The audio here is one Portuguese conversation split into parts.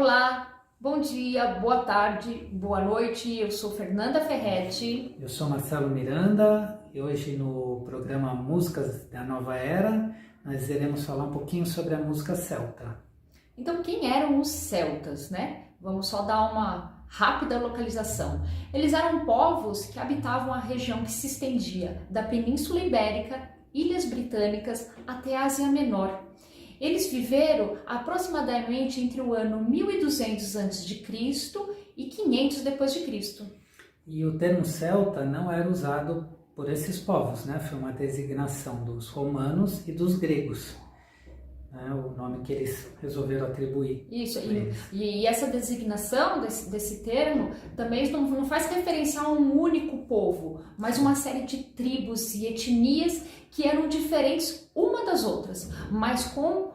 Olá, bom dia, boa tarde, boa noite. Eu sou Fernanda Ferretti. Eu sou Marcelo Miranda e hoje no programa Músicas da Nova Era nós iremos falar um pouquinho sobre a música celta. Então, quem eram os celtas, né? Vamos só dar uma rápida localização. Eles eram povos que habitavam a região que se estendia da Península Ibérica, Ilhas Britânicas até a Ásia Menor. Eles viveram aproximadamente entre o ano 1200 a.C. e 500 depois de Cristo. E o termo celta não era usado por esses povos, né? Foi uma designação dos romanos e dos gregos, né? O nome que eles resolveram atribuir. Isso, e essa designação desse termo também não faz referência a um único povo, mas uma série de tribos e etnias que eram diferentes uma das outras, mas com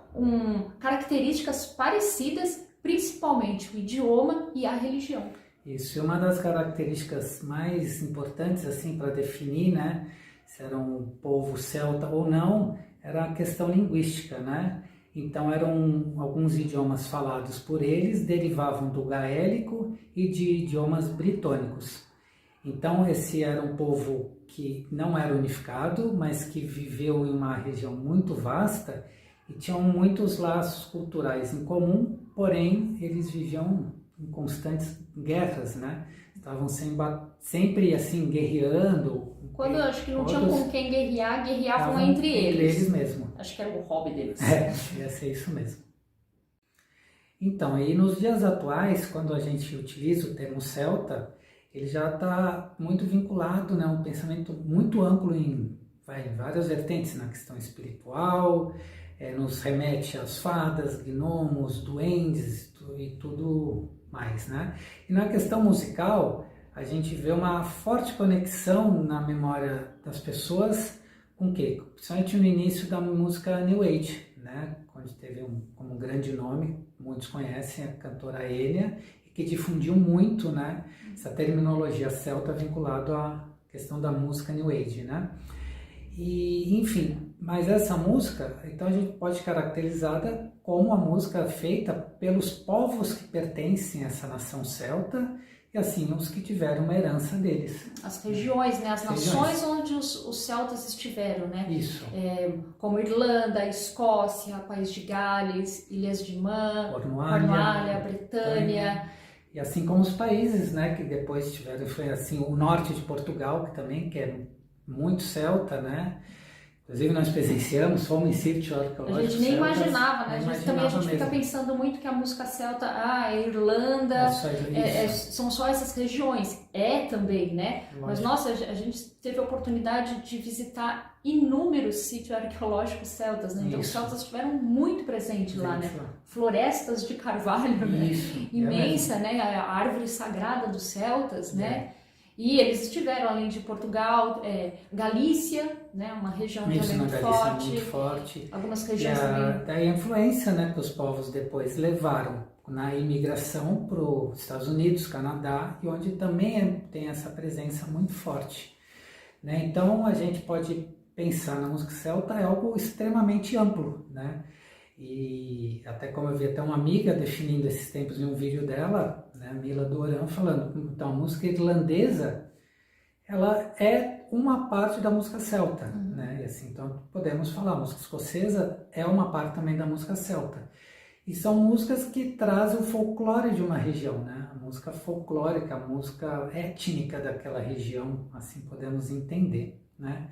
características parecidas, principalmente o idioma e a religião. Isso, e uma das características mais importantes assim para definir, né, se era um povo celta ou não, era a questão linguística, né? Então eram alguns idiomas falados por eles, derivavam do gaélico e de idiomas britônicos. Então esse era um povo que não era unificado, mas que viveu em uma região muito vasta e tinham muitos laços culturais em comum, porém eles viviam em constantes guerras, né? Estavam sempre assim guerreando. Quando eu acho que não tinham com quem guerrear, guerreavam entre eles. Entre eles mesmo. Acho que era o hobby deles. Ia ser isso mesmo. Então, aí nos dias atuais, quando a gente utiliza o termo celta, ele já está muito vinculado, né, um pensamento muito amplo em várias vertentes, na questão espiritual, nos remete às fadas, gnomos, duendes e tudo mais, né? E na questão musical, a gente vê uma forte conexão na memória das pessoas com o quê? Principalmente no início da música New Age, né? Onde teve como um grande nome, muitos conhecem, a cantora Enya, que difundiu muito, né, essa terminologia celta vinculada à questão da música New Age, né? E, enfim, mas essa música, então a gente pode caracterizada como a música feita pelos povos que pertencem a essa nação celta e assim os que tiveram uma herança deles. As regiões, né? As nações onde os celtas estiveram, né? Isso. Como Irlanda, Escócia, País de Gales, Ilhas de Man, Cornualha, Bretânia. E assim como os países, né, que depois tiveram, foi assim, o norte de Portugal, que também que é muito celta, né? Inclusive nós presenciamos, fomos em sítio arqueológico. A gente nem celtas, imaginava, né? Também a gente fica pensando muito que a música celta, Irlanda, são só essas regiões. É também, né? Lógico. Mas nossa, a gente teve a oportunidade de visitar inúmeros sítios arqueológicos celtas, né? Então os celtas estiveram muito presentes lá, né? Florestas de carvalho, né? Imensa, né? A árvore sagrada dos celtas, né? E eles estiveram, além de Portugal, Galícia, né, uma região também muito forte. Algumas regiões também. Daí a influência, né, que os povos depois levaram na imigração para os Estados Unidos, Canadá, e onde também tem essa presença muito forte, né? Então a gente pode pensar na música celta é algo extremamente amplo, né? E até como eu vi até uma amiga definindo esses tempos em um vídeo dela, né, Mila Doran, falando, então a música irlandesa, ela é uma parte da música celta, né? E assim, então podemos falar, a música escocesa é uma parte também da música celta. E são músicas que trazem o folclore de uma região, né? A música folclórica, a música étnica daquela região, assim podemos entender, né?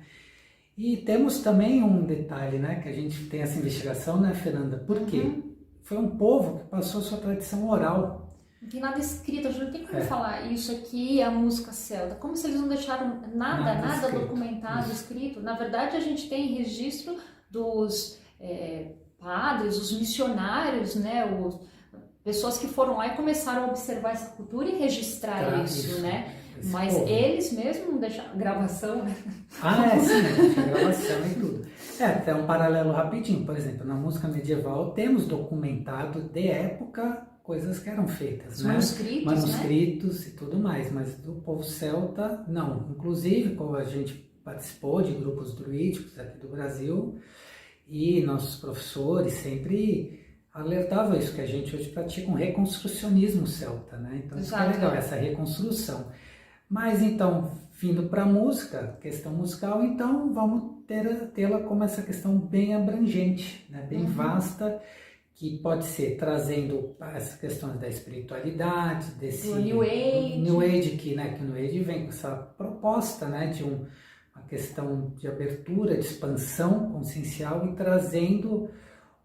E temos também um detalhe, né, que a gente tem essa investigação, né, Fernanda? Por quê? Foi um povo que passou sua tradição oral. Não tem nada escrito, a gente não tem como falar isso aqui é a música celta. Como se eles não deixaram nada documentado, escrito. Na verdade, a gente tem registro dos padres, os missionários, né, pessoas que foram lá e começaram a observar essa cultura e registrar isso, né? Mas eles mesmos não deixaram gravação, né? Sim, tinha gravação e tudo. Até um paralelo rapidinho, por exemplo, na música medieval temos documentado de época coisas que eram feitas, né? Manuscritos, né? E tudo mais, mas do povo celta, não. Inclusive, como a gente participou de grupos druídicos aqui do Brasil, e nossos professores sempre alertava isso, que a gente hoje pratica um reconstrucionismo celta, né? Então isso é legal, essa reconstrução. Mas então, vindo para a música, questão musical, então vamos tê-la como essa questão bem abrangente, né? Bem vasta, que pode ser trazendo essas questões da espiritualidade, desse New Age. New Age, que o New Age vem com essa proposta, né, de uma questão de abertura, de expansão consciencial e trazendo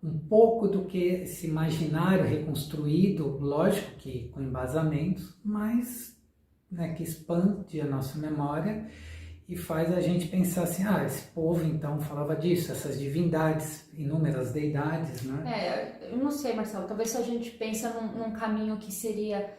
um pouco do que esse imaginário reconstruído, lógico que com embasamentos, mas, né, que expande a nossa memória e faz a gente pensar assim, esse povo então falava disso, essas divindades, inúmeras deidades, né? Eu não sei, Marcelo, talvez se a gente pensa num caminho que seria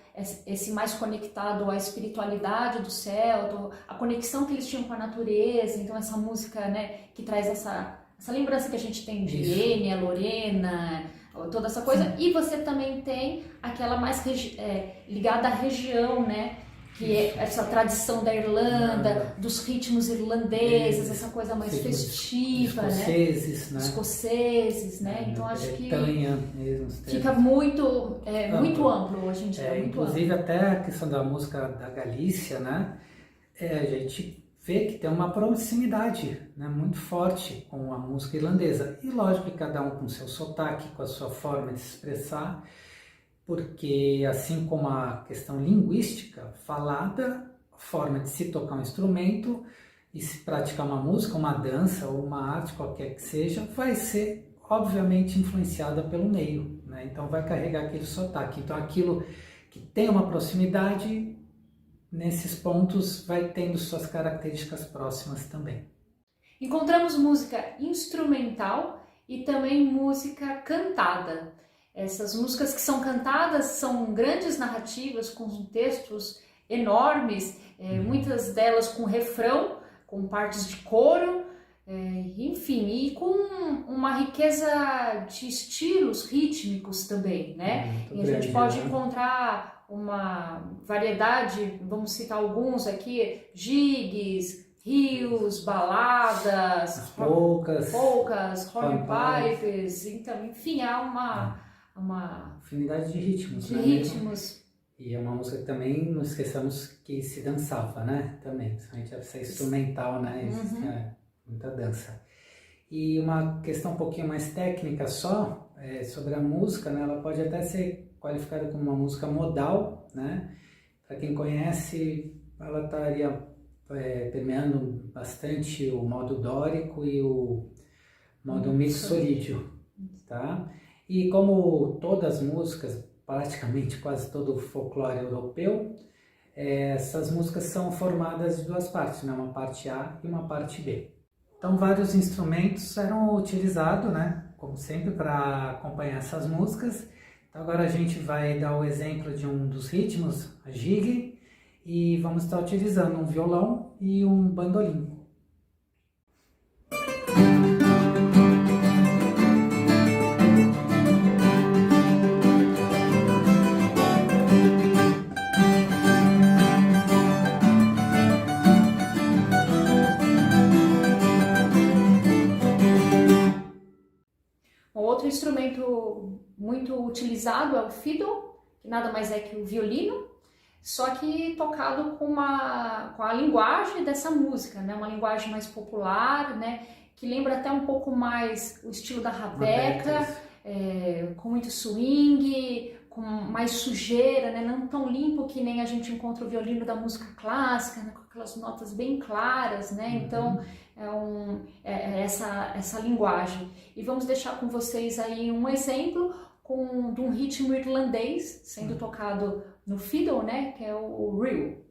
esse mais conectado à espiritualidade do céu, a conexão que eles tinham com a natureza, então essa música, né, que traz essa lembrança que a gente tem de Enya, Lorena, toda essa coisa. Sim. E você também tem aquela mais ligada à região, né? Que é essa tradição da Irlanda, dos ritmos irlandeses, essa coisa mais festiva, escoceses, né? Escoceses, né? Então acho que mesmo, fica muito amplo hoje em dia. Inclusive até a questão da música da Galícia, né? A gente vê que tem uma proximidade, né, muito forte com a música irlandesa. E lógico que cada um com seu sotaque, com a sua forma de se expressar, porque assim como a questão linguística falada, a forma de se tocar um instrumento e se praticar uma música, uma dança ou uma arte qualquer que seja, vai ser obviamente influenciada pelo meio, né? Então vai carregar aquele sotaque. Então aquilo que tem uma proximidade, nesses pontos vai tendo suas características próximas também. Encontramos música instrumental e também música cantada. Essas músicas que são cantadas são grandes narrativas com textos enormes, muitas delas com refrão, com partes de coro, enfim, e com uma riqueza de estilos rítmicos também, né? E a gente pode encontrar uma variedade, vamos citar alguns aqui, jigs, rios, baladas, polcas, hornpipes, então, enfim, há uma afinidade de ritmos. E é uma música que também não esqueçamos que se dançava, né? Também, principalmente essa instrumental, né? Muita dança. E uma questão um pouquinho mais técnica só, sobre a música, né? Ela pode até ser qualificada como uma música modal, né? Para quem conhece, ela estaria permeando bastante o modo dórico e o modo mixolídio, tá? E como todas as músicas, praticamente quase todo o folclore europeu, essas músicas são formadas de duas partes, né? Uma parte A e uma parte B. Então vários instrumentos eram utilizados, né? Como sempre, para acompanhar essas músicas. Então agora a gente vai dar o exemplo de um dos ritmos, a jig, e vamos estar utilizando um violão e um bandolim. Outro instrumento muito utilizado é o fiddle, que nada mais é que o violino, só que tocado com a linguagem dessa música, né? Uma linguagem mais popular, né? Que lembra até um pouco mais o estilo da rabeca, com muito swing, com mais sujeira, né? Não tão limpo que nem a gente encontra o violino da música clássica, né? Com aquelas notas bem claras, né? Então essa linguagem. E vamos deixar com vocês aí um exemplo de um ritmo irlandês sendo tocado no fiddle, né? Que é o reel.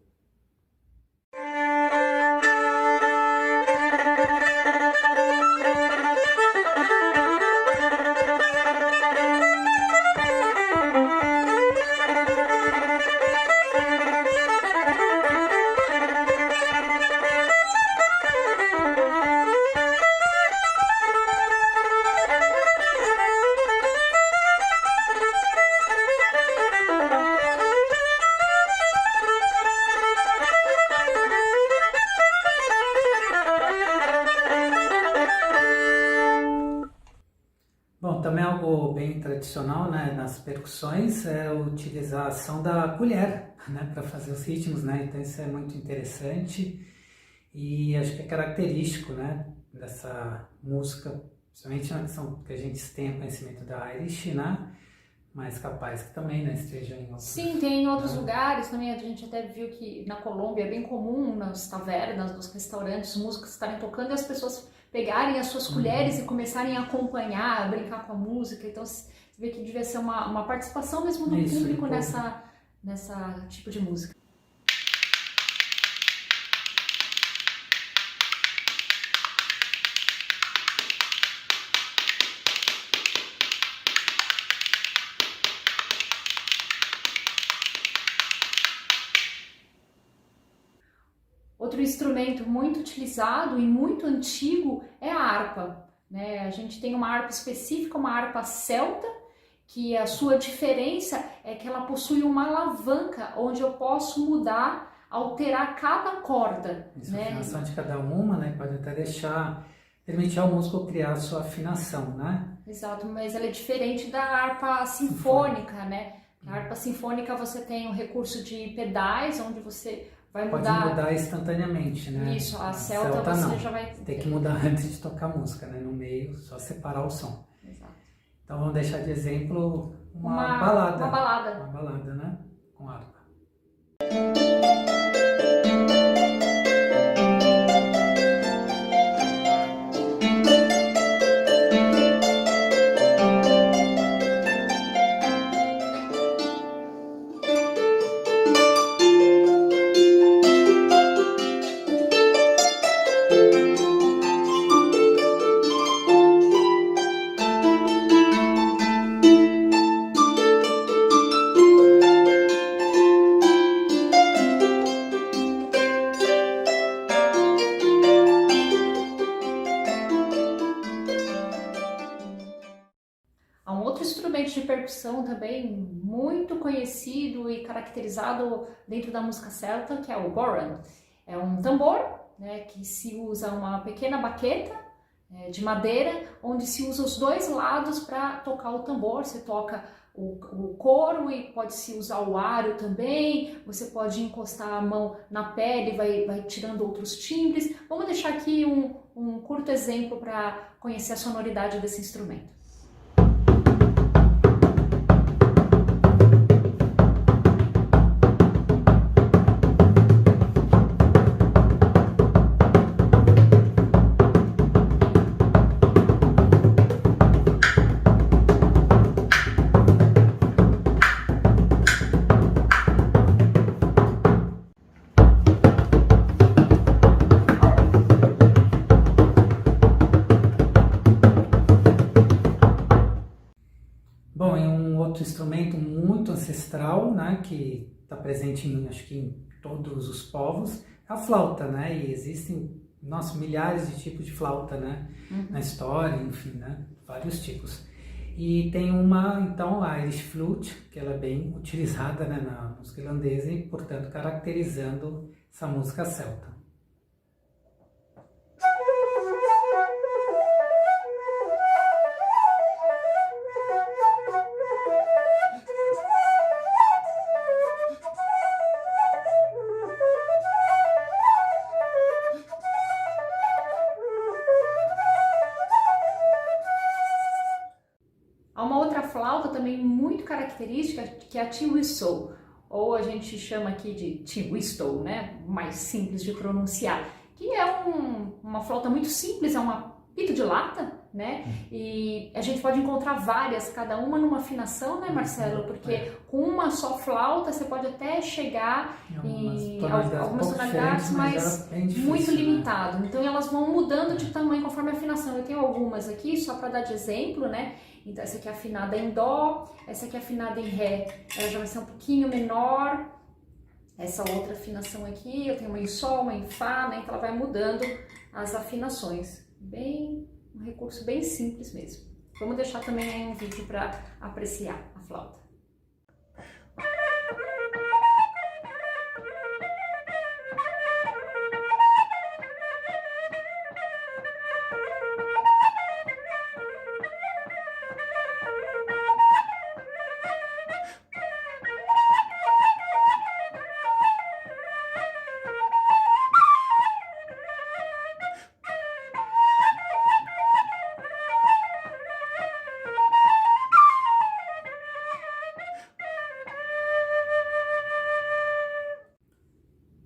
tradicional, né, nas percussões é a utilização da colher, né, para fazer os ritmos, né, então isso é muito interessante e acho que é característico, né, dessa música, principalmente na questão que a gente tenha conhecimento da Irish, né, mas capaz que também, né, esteja em outros... Sim, tem em outros lugares também. A gente até viu que na Colômbia é bem comum, nas tavernas, nos restaurantes, músicos estarem tocando e as pessoas pegarem as suas colheres e começarem a acompanhar, a brincar com a música. Então, você vê que devia ser uma participação mesmo do público nessa tipo de música. Outro instrumento muito utilizado e muito antigo é a harpa, né? A gente tem uma harpa específica, uma harpa celta, que a sua diferença é que ela possui uma alavanca onde eu posso mudar, alterar cada corda. Isso, né? A afinação de cada uma, né? Pode até permitir ao músico criar a sua afinação, né? Exato, mas ela é diferente da harpa sinfônica, né? Na harpa sinfônica você tem o recurso de pedais, onde você vai mudar... Pode mudar instantaneamente, né? Isso, a celta você não. já vai... Tem que mudar antes de tocar a música, né? No meio, só separar o som. Exato. Então vamos deixar de exemplo Uma balada. Uma balada. Uma balada, né? Com harpa. Há um outro instrumento de percussão também muito conhecido e caracterizado dentro da música celta, que é o goran. É um tambor, né, que se usa uma pequena baqueta de madeira, onde se usa os dois lados para tocar o tambor. Você toca o coro e pode-se usar o aro também, você pode encostar a mão na pele, vai tirando outros timbres. Vamos deixar aqui um curto exemplo para conhecer a sonoridade desse instrumento. Bom, e um outro instrumento muito ancestral, né, que está presente acho que em todos os povos, é a flauta, né, e existem, nossa, milhares de tipos de flauta, né, na história, enfim, né, vários tipos. E tem então, a Irish Flute, que ela é bem utilizada, né, na música irlandesa e, portanto, caracterizando essa música celta. Há uma outra flauta também muito característica, que é a tin whistle, ou a gente chama aqui de tin whistle, né? Mais simples de pronunciar, que é uma flauta muito simples, é um apito de lata, né? E a gente pode encontrar várias, cada uma numa afinação, né, Marcelo? Porque com uma só flauta você pode até chegar em algumas tonalidades, mas muito limitado. Né? Então elas vão mudando de tamanho conforme a afinação. Eu tenho algumas aqui, só para dar de exemplo, né? Então essa aqui é afinada em Dó, essa aqui é afinada em Ré, ela já vai ser um pouquinho menor. Essa outra afinação aqui, eu tenho uma em Sol, uma em Fá, né? Então ela vai mudando as afinações. Um recurso bem simples mesmo. Vamos deixar também aí um vídeo para apreciar a flauta.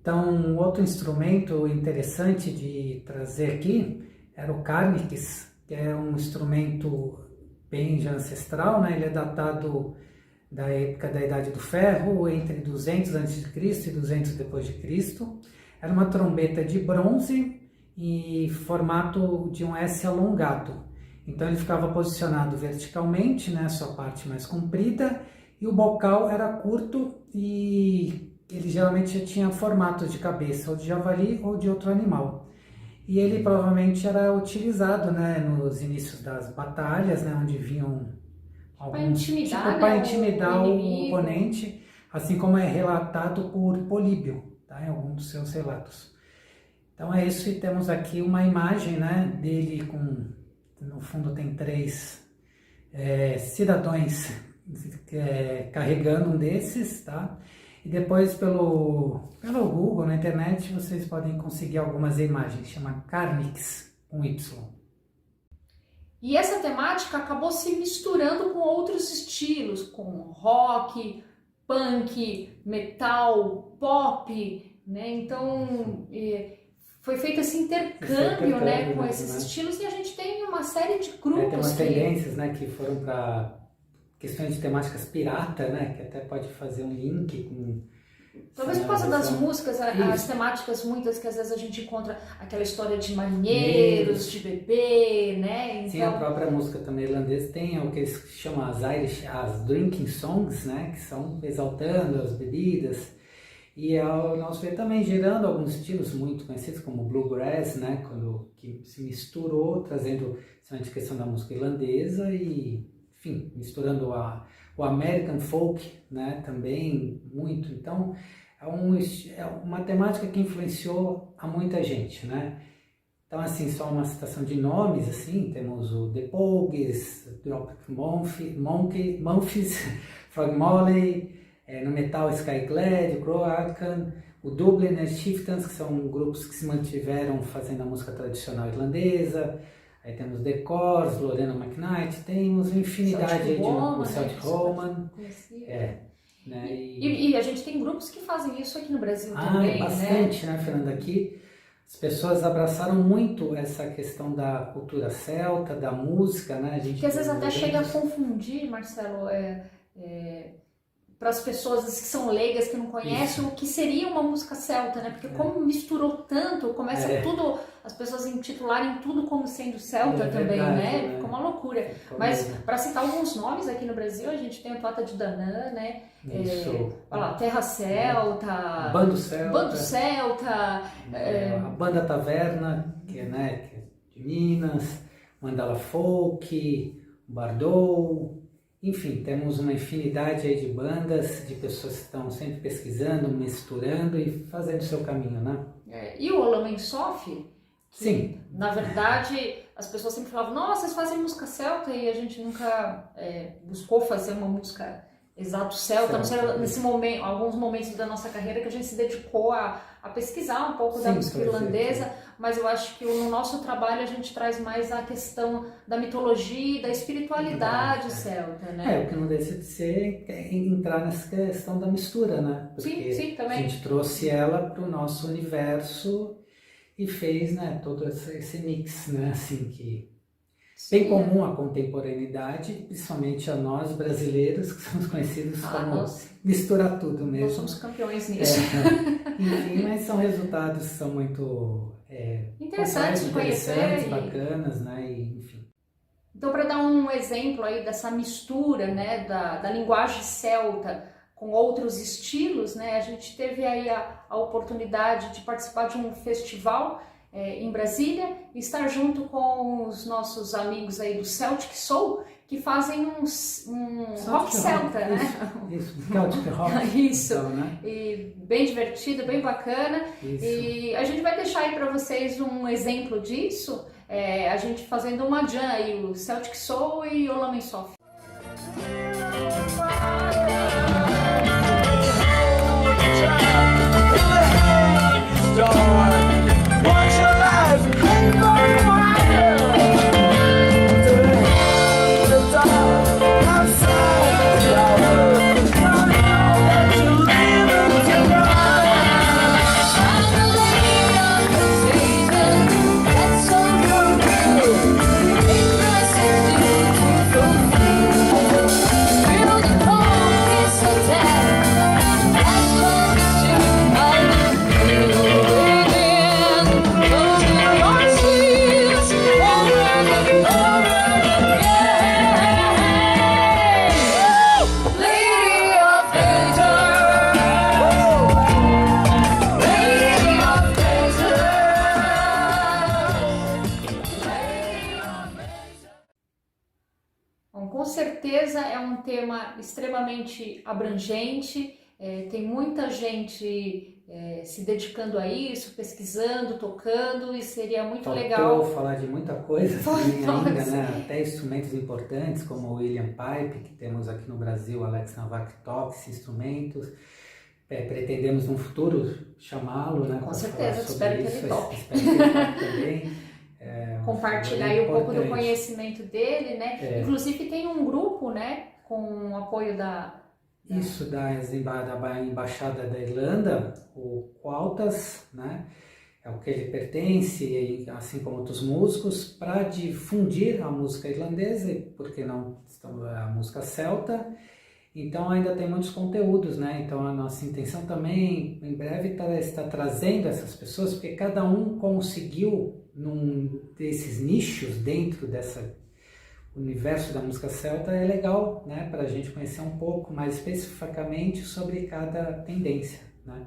Então, um outro instrumento interessante de trazer aqui era o carnix, que é um instrumento bem já ancestral, né? Ele é datado da época da Idade do Ferro, entre 200 a.C. e 200 depois de Cristo. Era uma trombeta de bronze e formato de um S alongado. Então ele ficava posicionado verticalmente, né, a sua parte mais comprida, e o bocal era curto e ele geralmente tinha formato de cabeça ou de javali ou de outro animal. E ele provavelmente era utilizado, né, nos inícios das batalhas, né, onde vinham para intimidar o oponente, assim como é relatado por Políbio, tá, em algum dos seus relatos. Então é isso, e temos aqui uma imagem, né, dele com, no fundo tem 3 cidadãos carregando um desses, tá? E depois pelo Google, na internet, vocês podem conseguir algumas imagens, chama Carnix, com Y. E essa temática acabou se misturando com outros estilos, como rock, punk, metal, pop, né? Então foi feito esse intercâmbio, né, com esses estilos, e a gente tem uma série de grupos. Tem umas tendências, né, que foram para questões de temáticas pirata, né, que até pode fazer um link com... Talvez por causa das músicas, as temáticas muitas que às vezes a gente encontra aquela história de marinheiros, de bebê, né? Então... Sim, a própria música também irlandesa tem o que eles chamam as drinking songs, né, que são exaltando as bebidas. E nós vemos também gerando alguns estilos muito conhecidos como bluegrass, né, que se misturou, trazendo a questão da música irlandesa e, enfim, misturando o American folk, né, também muito. Então, é uma temática que influenciou a muita gente, né. Então, assim, só uma citação de nomes, assim, temos o The Pogues, Dropkick Murphys, Frog Molly, no metal Skyclad, o Croatan, o Dublin Chieftains, que são grupos que se mantiveram fazendo a música tradicional irlandesa. Aí temos The Corrs, Lorena McKnight, temos uma infinidade de Celtic Roman. Né? E a gente tem grupos que fazem isso aqui no Brasil também, bastante, né, Fernanda? Aqui as pessoas abraçaram muito essa questão da cultura celta, da música, né? Que às vezes até chega a confundir, Marcelo, para as pessoas que são leigas, que não conhecem, o que seria uma música celta, né? Porque como misturou tanto, começa tudo, as pessoas intitularem tudo como sendo celta também, verdade, né? Ficou uma loucura. Mas para citar alguns nomes aqui no Brasil, a gente tem o Tota de Danã, né? Terra Celta, Bando Celta, a Banda Taverna, que é de Minas, Mandala Folk, Bardou. Enfim, temos uma infinidade aí de bandas, de pessoas que estão sempre pesquisando, misturando e fazendo o seu caminho, né? E o Olamen Sof, sim, na verdade, as pessoas sempre falavam, nossa, vocês fazem música celta, e a gente nunca buscou fazer uma música exato celta, não sei, nesse momento, alguns momentos da nossa carreira que a gente se dedicou a pesquisar um pouco da música irlandesa, mas eu acho que no nosso trabalho a gente traz mais a questão da mitologia e da espiritualidade celta, né? O que não deixa de ser entrar nessa questão da mistura, né? Porque sim, também. A gente trouxe ela para o nosso universo e fez, né, todo esse mix, né, assim, que bem comum à contemporaneidade, principalmente a nós brasileiros, que somos conhecidos como misturar tudo mesmo. Nós somos campeões nisso. Enfim, mas são resultados que são muito interessantes de conhecer. Bacanas, né? E, enfim. Então, para dar um exemplo aí dessa mistura, né, da linguagem celta com outros estilos, né, a gente teve aí a oportunidade de participar de um festival em Brasília e estar junto com os nossos amigos aí do Celtic Soul, que fazem um rock celta, né? Isso, Celtic Rock. Isso, então, né? E bem divertido, bem bacana. Isso. E a gente vai deixar aí para vocês um exemplo disso, a gente fazendo uma jam aí, o Celtic Soul e o Olamen Sof. tema extremamente abrangente, tem muita gente se dedicando a isso, pesquisando, tocando, e seria muito legal falar de muita coisa também ainda, né? Até instrumentos importantes como o William Pipe, que temos aqui no Brasil, Alex Nowak toca esses instrumentos. Pretendemos no futuro chamá-lo, né? Com certeza, espero que ele toque. Espero que ele toque também. Compartilhar aí um pouco do conhecimento dele, né? Inclusive tem um grupo, né, com o apoio da Embaixada da Irlanda, o Qualtas, né? É o que ele pertence, assim como outros músicos, para difundir a música irlandesa e, por que não, a música celta. Então ainda tem muitos conteúdos, né? Então a nossa intenção também, em breve, está trazendo essas pessoas, porque cada um conseguiu, num desses nichos dentro desse universo da música celta, é legal, né? Para a gente conhecer um pouco mais especificamente sobre cada tendência, né?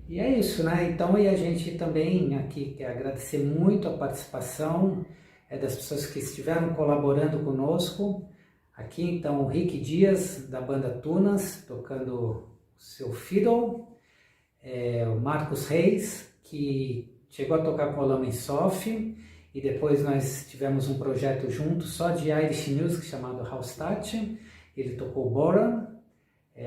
E é isso, né? Então, e a gente também aqui quer agradecer muito a participação das pessoas que estiveram colaborando conosco. Aqui, então, o Rick Dias, da banda Tunas, tocando o seu fiddle. O Marcos Reis, que chegou a tocar com o Lamen Sof, e depois nós tivemos um projeto junto só de Irish Music chamado Hallstatt. Ele tocou Boran.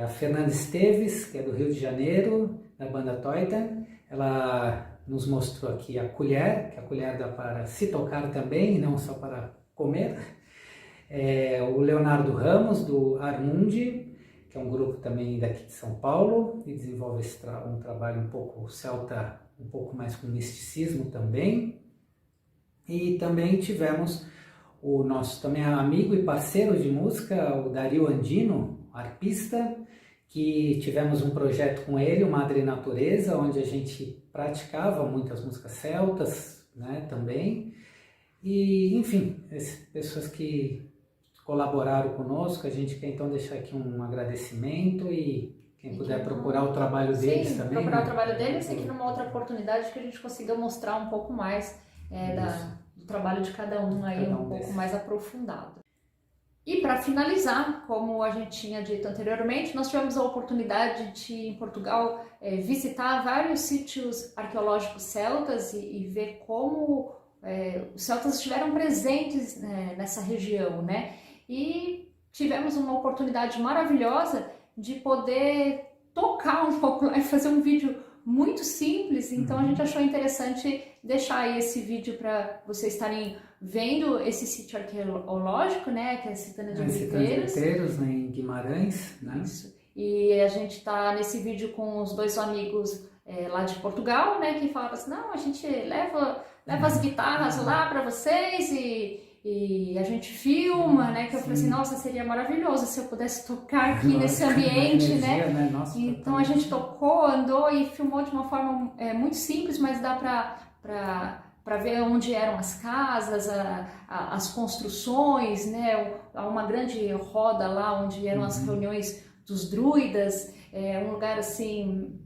A Fernanda Esteves, que é do Rio de Janeiro, da banda Toita. Ela nos mostrou aqui a colher, que a colher dá para se tocar também, não só para comer. O Leonardo Ramos, do Armundi, que é um grupo também daqui de São Paulo, e desenvolve um trabalho um pouco celta, um pouco mais com misticismo também. E também tivemos o nosso também amigo e parceiro de música, o Dario Andino, arpista, que tivemos um projeto com ele, o Madre Natureza, onde a gente praticava muitas músicas celtas, né, também. E, enfim, pessoas que colaboraram conosco, a gente quer então deixar aqui um agradecimento e quem puder procurar o trabalho deles também. Procurar o trabalho deles e que numa outra oportunidade que a gente consiga mostrar um pouco mais do trabalho de cada um aí, um pouco mais aprofundado. E para finalizar, como a gente tinha dito anteriormente, nós tivemos a oportunidade de, em Portugal, visitar vários sítios arqueológicos celtas e ver como os celtas estiveram presentes nessa região, né? E tivemos uma oportunidade maravilhosa de poder tocar um pouco lá e fazer um vídeo muito simples, então a gente achou interessante deixar aí esse vídeo para vocês estarem vendo esse sítio arqueológico, né, que é a Citana de Griteiros, né, em Guimarães, né? Isso. E a gente tá nesse vídeo com os dois amigos lá de Portugal, né, que falaram assim, não, a gente leva as guitarras lá para vocês e a gente filma, né, que eu falei assim, nossa, seria maravilhoso se eu pudesse tocar aqui nesse ambiente, energia, né? Nossa, então a gente tocou, andou e filmou de uma forma muito simples, mas dá para ver onde eram as casas, as construções, né? Há uma grande roda lá onde eram as reuniões dos druidas, um lugar assim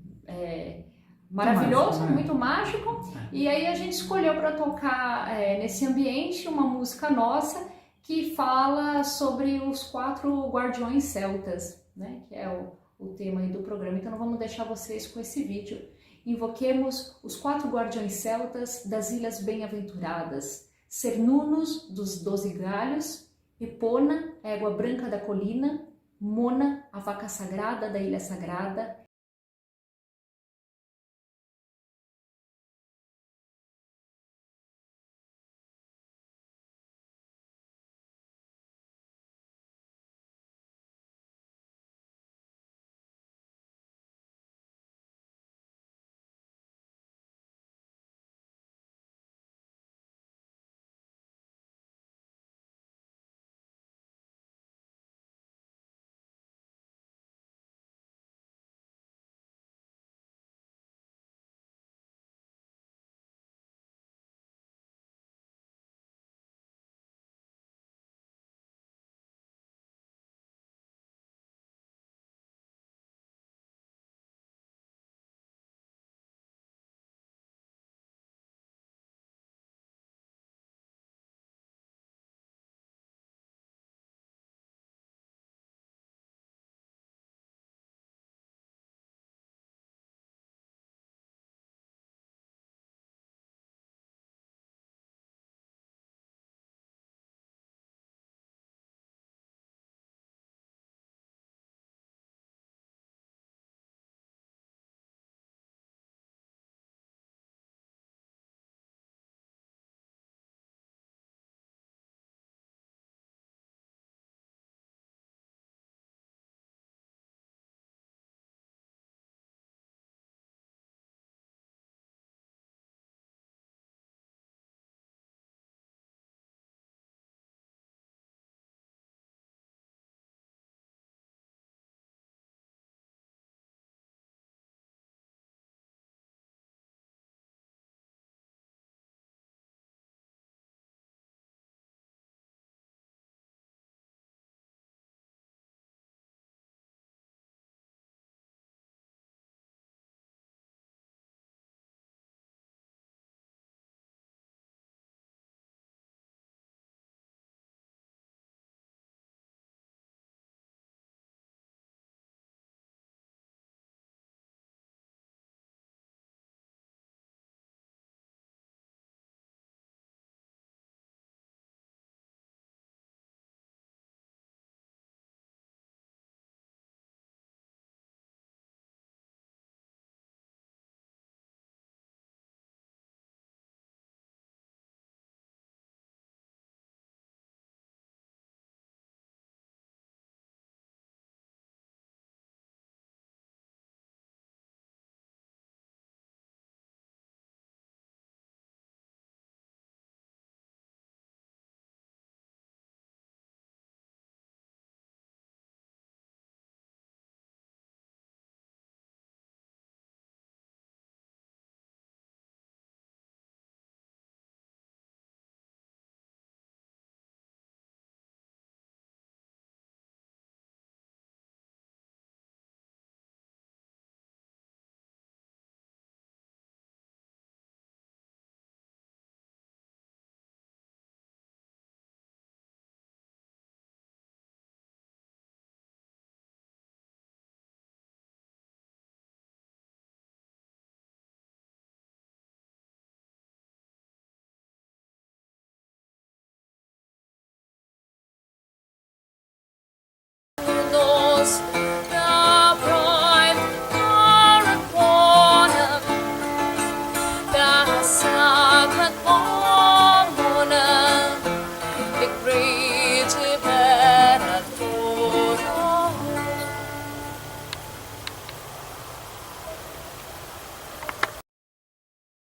maravilhoso, muito mágico. E aí a gente escolheu para tocar nesse ambiente uma música nossa que fala sobre os 4 guardiões celtas, né? Que é o tema aí do programa. Então vamos deixar vocês com esse vídeo. Invoquemos os 4 guardiões celtas das Ilhas Bem-Aventuradas, Cernunnos dos 12 Galhos, Epona, a égua branca da colina, Mona, a vaca sagrada da Ilha Sagrada,